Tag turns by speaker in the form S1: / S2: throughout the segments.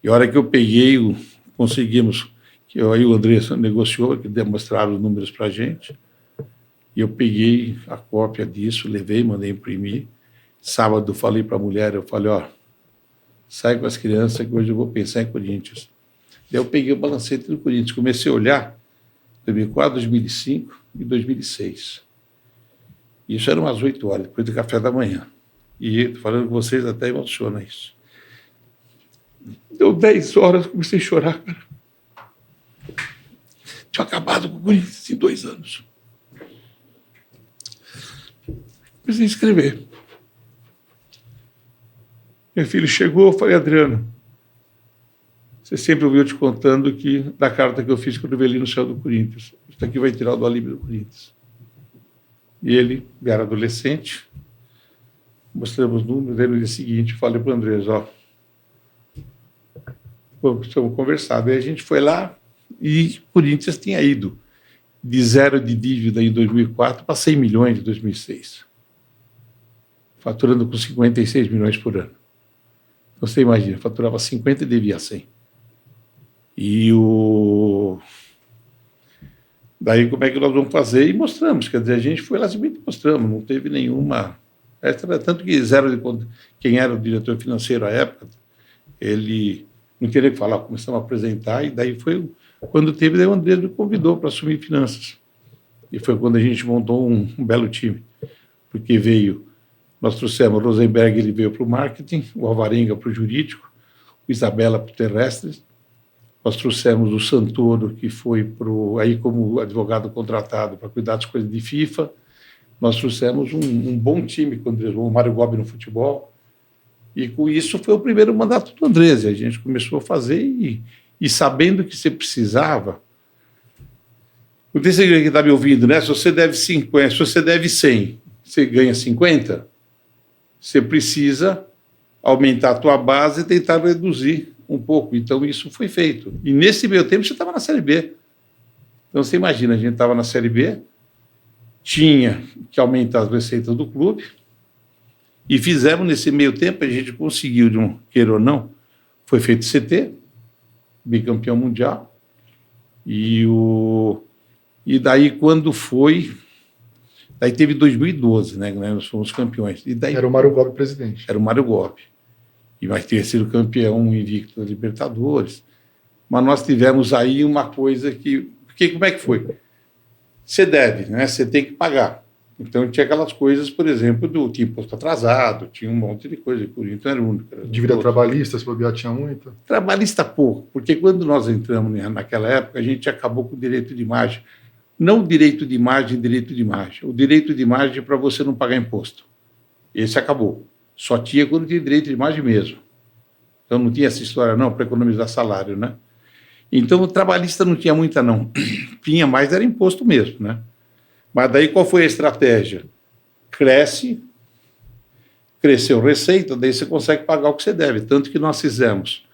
S1: E a hora que eu peguei, conseguimos, aí o André negociou, que demonstraram os números para a gente, e eu peguei a cópia disso, levei, mandei imprimir. Sábado falei para a mulher, eu falei, sai com as crianças que hoje eu vou pensar em Corinthians. Daí eu peguei o balancete do Corinthians, comecei a olhar 2004, 2005 e 2006. Isso era umas 8 horas, depois do café da manhã. E falando com vocês, até emociona isso. Deu 10 horas, comecei a chorar, cara. Tinha acabado com o Corinthians em 2 anos. Comecei a escrever. Meu filho chegou, eu falei, Adriano, você sempre ouviu te contando que da carta que eu fiz quando eu vi no céu do Corinthians. Isso aqui vai tirar do alívio do Corinthians. E ele era adolescente, mostramos números, aí no dia seguinte falei para o Andrés, vamos conversar. Daí a gente foi lá e o Corinthians tinha ido de 0 de dívida em 2004 para 100 milhões em 2006, faturando com 56 milhões por ano. Então você imagina, faturava 50 e devia 100. Daí como é que nós vamos fazer? E mostramos, quer dizer, a gente foi lá simplesmente mostramos, não teve nenhuma... Tanto que quem era o diretor financeiro à época, ele não queria falar, começamos a apresentar, e daí foi quando teve, daí o André me convidou para assumir finanças. E foi quando a gente montou um belo time, porque nós trouxemos o Rosenberg, ele veio para o marketing, o Alvarenga para o jurídico, o Isabela para o terrestres. Nós trouxemos o Santoro, que foi aí como advogado contratado para cuidar das coisas de FIFA. Nós trouxemos um bom time com o Mário Gobi no futebol. E com isso foi o primeiro mandato do Andrés. A gente começou a fazer e sabendo que você precisava. Não sei se você está me ouvindo, né? Se você deve 50, se você deve 100, você ganha 50, você precisa aumentar a tua base e tentar reduzir um pouco. Então, isso foi feito. E nesse meio tempo, você estava na Série B. Então, você imagina, a gente estava na Série B, tinha que aumentar as receitas do clube, e fizemos nesse meio tempo, a gente conseguiu, de um queira ou não, foi feito CT, bicampeão mundial, e daí quando foi... Daí teve 2012, né? Nós fomos campeões. E daí,
S2: era o Mário Gobi presidente.
S1: Era o Mário Gobi. E vai ter sido campeão invicto da Libertadores. Mas nós tivemos aí uma coisa porque como é que foi? Você deve, né? Você tem que pagar. Então tinha aquelas coisas, por exemplo, tinha imposto atrasado, tinha um monte de coisa. Então era o único.
S2: Dívida trabalhista, se bobear, tinha muito?
S1: Trabalhista pouco, porque quando nós entramos naquela época, a gente acabou com o direito de imagem. Não o direito de imagem, o direito de imagem para você não pagar imposto. Esse acabou. Só tinha quando tinha direito de imagem mesmo. Então não tinha essa história não para economizar salário, né? Então o trabalhista não tinha muita não. Tinha mais, era imposto mesmo, né? Mas daí qual foi a estratégia? Cresceu receita, daí você consegue pagar o que você deve. Tanto que nós fizemos,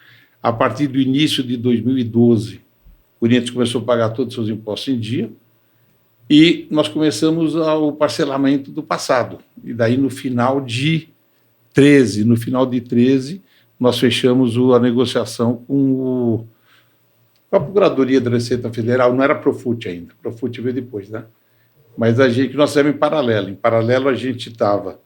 S1: a partir do início de 2012, o Corinthians começou a pagar todos os seus impostos em dia, e nós começamos o parcelamento do passado. E daí, no final de 13, nós fechamos a negociação com a Procuradoria da Receita Federal. Não era Profut ainda, Profut veio depois, né? Mas nós fizemos em paralelo. Em paralelo, a gente estava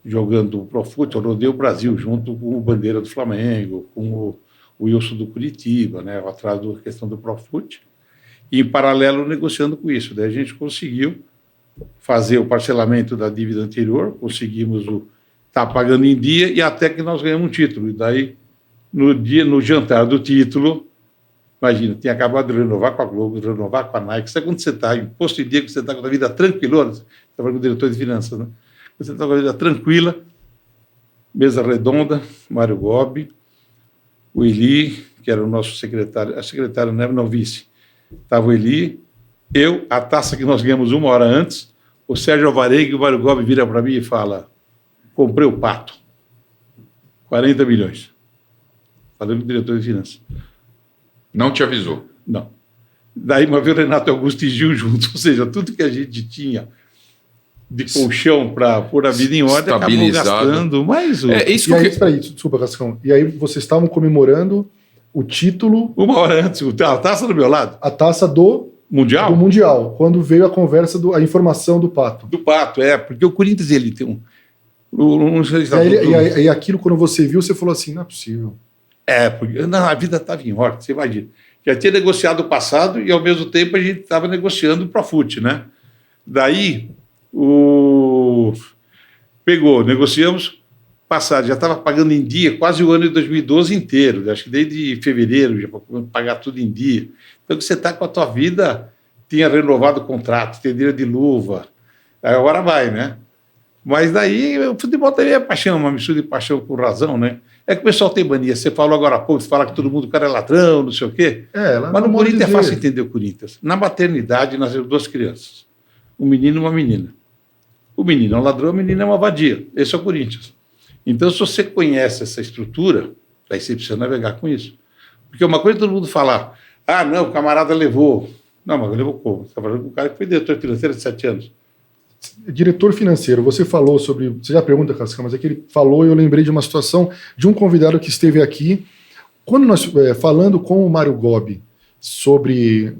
S1: jogando o Profut, eu rodei o Brasil, junto com o Bandeira do Flamengo, com o Wilson do Curitiba, né? Atrás da questão do Profut. E, em paralelo, negociando com isso. Daí a gente conseguiu fazer o parcelamento da dívida anterior, conseguimos estar pagando em dia, e até que nós ganhamos um título. E daí, no jantar do título, imagina, tinha acabado de renovar com a Globo, de renovar com a Nike. Sabe quando você está em posto de dia, que você está com a vida tranquila? Você está falando com o diretor de finanças, né? Você está com a vida tranquila, mesa redonda, Mário Gobi, o Eli, que era o nosso secretário, a secretária não, o vice, estava o Eli, eu, a taça que nós ganhamos 1 hora antes, o Sérgio Alvarenga e o Mário Gobi vira para mim e fala, comprei o Pato, 40 milhões. Falando com o diretor de finanças.
S3: Não te avisou?
S1: Não. Daí uma vez o Renato Augusto e Gil juntos, ou seja, tudo que a gente tinha de colchão para pôr a vida em ordem acabou gastando, mas...
S2: Desculpa, Rascão. E aí vocês estavam comemorando o título,
S1: Uma hora antes, a taça do meu lado.
S2: a taça do
S1: Mundial?
S2: Mundial, quando veio a conversa, a informação do Pato.
S1: Do Pato, porque o Corinthians ele tem um. Não sei se
S2: E aquilo, quando você viu, você falou assim: não é possível.
S1: Porque não, a vida estava em ordem, você imagina. Já tinha negociado o passado e, ao mesmo tempo, a gente estava negociando o Profut, né? Daí, negociamos passado, já estava pagando em dia quase o ano de 2012 inteiro, acho que desde fevereiro, já para pagar tudo em dia. Então, você está com a tua vida, tinha renovado o contrato, tem dinheiro de luva, agora vai, né? Mas daí o futebol também é paixão, uma mistura de paixão com razão, né? É que o pessoal tem mania. Você falou agora há pouco, você fala que todo mundo, o cara é ladrão, não sei o quê. Mas no Corinthians é fácil entender o Corinthians. Na maternidade nasceram 2 crianças, um menino e uma menina. O menino é um ladrão, a menina é uma vadia. Esse é o Corinthians. Então, se você conhece essa estrutura, aí você precisa navegar com isso. Porque uma coisa é todo mundo falar, não, o camarada levou. Não, mas levou como? Você está falando com um cara que foi diretor financeiro de 7 anos.
S2: Diretor financeiro, você falou sobre. Você já pergunta, Cascão, mas é que ele falou e eu lembrei de uma situação de um convidado que esteve aqui. Quando nós falando com o Mário Gobi sobre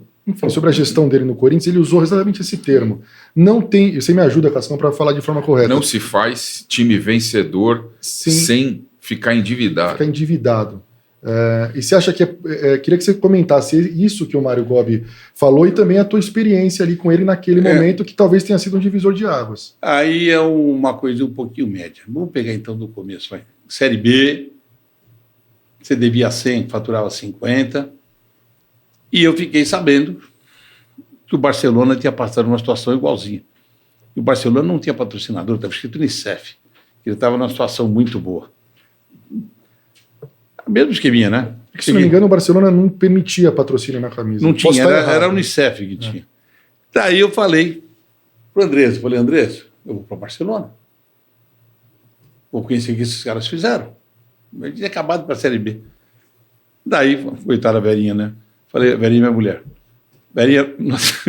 S2: a gestão dele no Corinthians, ele usou exatamente esse termo. Não tem. Você me ajuda, Cascão, para falar de forma correta.
S3: Não se faz time vencedor sem ficar endividado.
S2: E você acha que queria que você comentasse isso que o Mário Gobi falou e também a tua experiência ali com ele naquele momento, que talvez tenha sido um divisor de águas.
S1: Aí é uma coisa um pouquinho média. Vamos pegar então do começo. Vai. Série B, você devia 100, faturava 50. E eu fiquei sabendo que o Barcelona tinha passado numa situação igualzinha. E o Barcelona não tinha patrocinador, estava escrito Unicef. Ele estava numa situação muito boa. Mesmo esqueminha, né?
S2: Se não me engano, o Barcelona não permitia patrocínio na camisa.
S1: Não tinha, era a Unicef que tinha. Daí eu falei pro Andrés, Andrés, eu vou para Barcelona. Vou conhecer o que esses caras fizeram. Eu tinha acabado para a Série B. Daí, coitada a Verinha, né? Falei, Verinha, minha mulher. Verinha,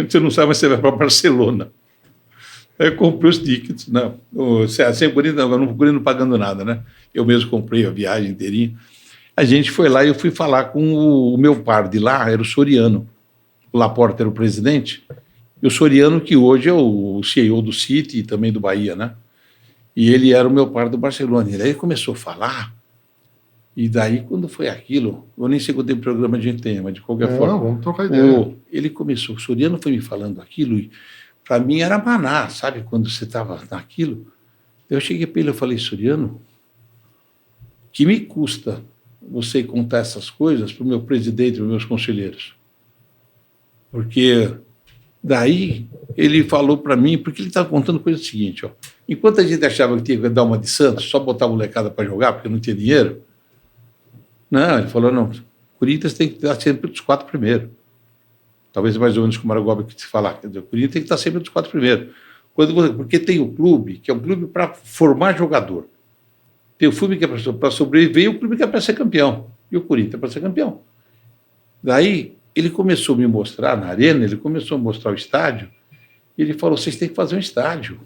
S1: você não sabe, mas você vai para Barcelona. Aí eu comprei os tickets. Não, sem Corinthians não pagando nada, né? Eu mesmo comprei a viagem inteirinha. A gente foi lá e eu fui falar com o meu par de lá, era o Soriano. O Laporta era o presidente. E o Soriano, que hoje é o CEO do City e também do Bahia, né? E ele era o meu par do Barcelona. E daí ele começou a falar. E daí, quando foi aquilo, eu nem sei quanto programa a gente tem, mas de qualquer forma.
S2: Não, vamos trocar ideia.
S1: Ele começou, o Soriano foi me falando aquilo, e para mim era maná, sabe? Quando você estava naquilo. Eu cheguei para ele e falei, Soriano, que me custa você contar essas coisas para o meu presidente, para os meus conselheiros? Porque daí ele falou para mim, porque ele estava contando coisa seguinte, ó. Enquanto a gente achava que tinha que dar uma de Santos, só botar a molecada para jogar, porque não tinha dinheiro, não, ele falou, não, o Corinthians tem que estar sempre entre os 4 primeiros. Talvez mais ou menos como era o Gobi que se falar, quer dizer, o Corinthians tem que estar sempre entre os 4 primeiros. Porque tem o clube, que é um clube para formar jogador. Tem o clube que é para sobreviver e o clube que é para ser campeão. E o Corinthians é para ser campeão. Daí, ele começou a me mostrar na arena, ele começou a mostrar o estádio, e ele falou, vocês têm que fazer um estádio.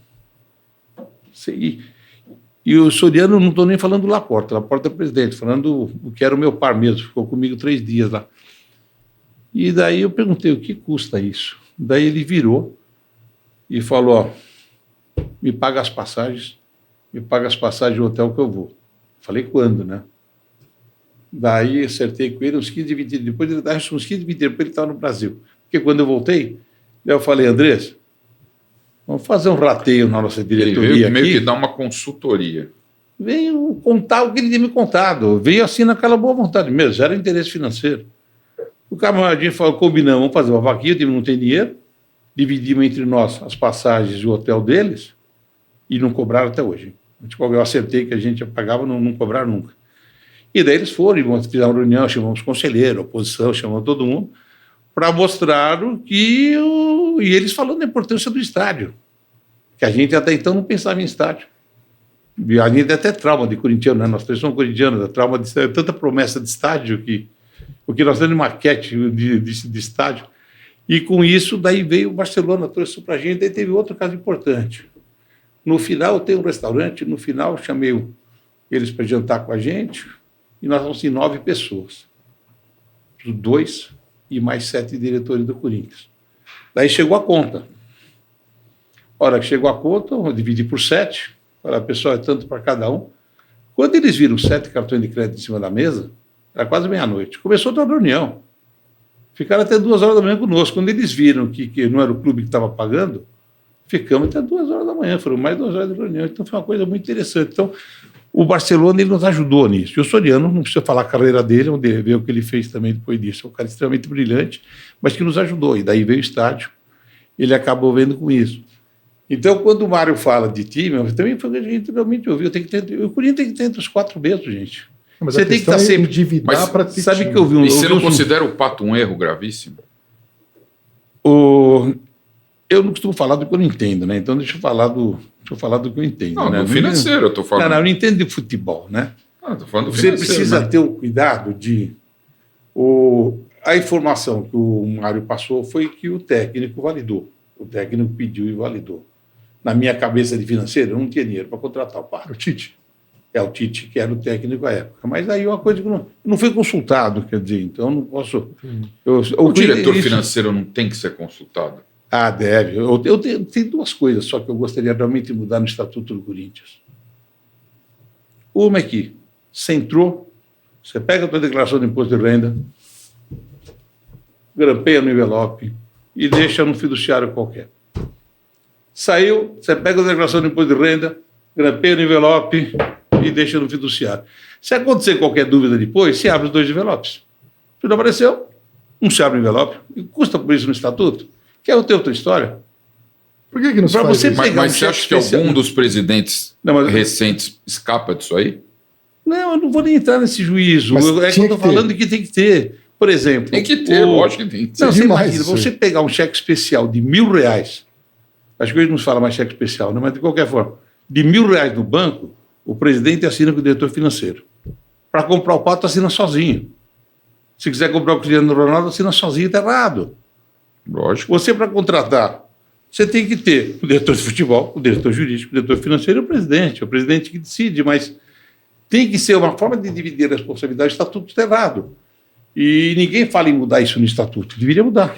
S1: E o Soriano, não estou nem falando do Laporta é o presidente, falando o que era o meu par mesmo, ficou comigo 3 dias lá. E daí eu perguntei, o que custa isso? Daí ele virou e falou, ó, me paga as passagens do hotel que eu vou. Falei, quando, né? Daí acertei com ele uns 15, 20 dias. Depois ele dava uns 15, 20 dias, depois ele estava no Brasil. Porque quando eu voltei, eu falei, Andrés, vamos fazer um rateio na nossa diretoria
S3: ele veio meio
S1: aqui.
S3: Que dar uma consultoria.
S1: Veio contar o que ele tinha me contado. Veio assim naquela boa vontade mesmo, já era interesse financeiro. O camaradinho falou, combinamos, vamos fazer uma vaquinha, o time não tem dinheiro, dividimos entre nós as passagens e o hotel deles e não cobraram até hoje. Eu acertei que a gente pagava, não cobraram nunca. E daí eles foram, fizeram uma reunião, chamamos os conselheiros, a oposição, chamamos todo mundo, para mostrar que... E eles falando da importância do estádio, que a gente até então não pensava em estádio. E a gente até trauma de corintiano, né? Nós 3 somos corintianos, trauma de tanta promessa de estádio que... Porque nós temos maquete de estádio. E com isso, daí veio o Barcelona, trouxe isso para a gente, daí teve outro caso importante. No final, eu tenho um restaurante, no final chamei eles para jantar com a gente, e nós vamos em 9 pessoas. 2 e mais 7 diretores do Corinthians. Daí chegou a conta. A hora que chegou a conta, eu dividi por 7. Falei, pessoal, é tanto para cada um. Quando eles viram 7 cartões de crédito em cima da mesa, era quase meia-noite. Começou outra reunião. Ficaram até 2 horas da manhã conosco. Quando eles viram que não era o clube que estava pagando, ficamos até 2 horas da manhã. Foram mais 2 horas de reunião. Então foi uma coisa muito interessante. Então, o Barcelona ele nos ajudou nisso. E o Soriano, não precisa falar a carreira dele, onde ver o que ele fez também depois disso. É um cara extremamente brilhante, mas que nos ajudou. E daí veio o estádio. Ele acabou vendo com isso. Então, quando o Mário fala de time, também foi o que a gente realmente ouviu. O Corinthians tem que ter entre os 4 meses, gente.
S2: Mas você tem que estar sempre endividar para ter
S1: sabe
S2: time.
S1: Que eu vi
S3: E você não considera o Pato um erro gravíssimo?
S1: Eu não costumo falar do que eu não entendo, né? Então deixa eu falar do que eu entendo.
S3: Não,
S1: né?
S3: do financeiro eu estou falando.
S1: Não, eu não entendo de futebol, né?
S3: Estou falando do
S1: Você
S3: financeiro.
S1: precisa ter o cuidado de... A informação que o Mário passou foi que o técnico validou. O técnico pediu e validou. Na minha cabeça de financeiro, eu não tinha dinheiro para contratar o Pato.
S2: O Tite.
S1: É o Tite, que era o técnico à época. Mas aí é uma coisa que não foi consultado, quer dizer, então não posso...
S3: O diretor financeiro não tem que ser consultado?
S1: Ah, deve. Eu tenho 2 coisas só que eu gostaria realmente de mudar no Estatuto do Corinthians. Uma é que você entrou, você pega a tua declaração de imposto de renda, grampeia no envelope e deixa no fiduciário qualquer. Saiu, você pega a declaração de imposto de renda, grampeia no envelope e deixa no fiduciário. Se acontecer qualquer dúvida depois, se abre os 2 envelopes. Se não apareceu, não se abre o envelope. E custa por isso no Estatuto. Quer ter outra história?
S2: Por que não se faz isso?
S3: Mas você acha que algum dos presidentes recentes escapa disso aí?
S1: Não, eu não vou nem entrar nesse juízo.
S2: Mas
S1: É que eu estou falando que tem que ter. Por exemplo...
S3: Tem que ter, lógico que tem que ter.
S1: Não, você imagina, você pegar um cheque especial de R$1.000, acho que hoje não se fala mais cheque especial, né? Mas de qualquer forma, de R$1.000 no banco, o presidente assina com o diretor financeiro. Para comprar o Pato, assina sozinho. Se quiser comprar o Cristiano Ronaldo, assina sozinho, está errado.
S3: Lógico.
S1: Você, para contratar, você tem que ter o diretor de futebol, o diretor jurídico, o diretor financeiro e o presidente. É o presidente que decide, mas tem que ser uma forma de dividir a responsabilidade. O estatuto está errado. E ninguém fala em mudar isso no estatuto. Deveria mudar.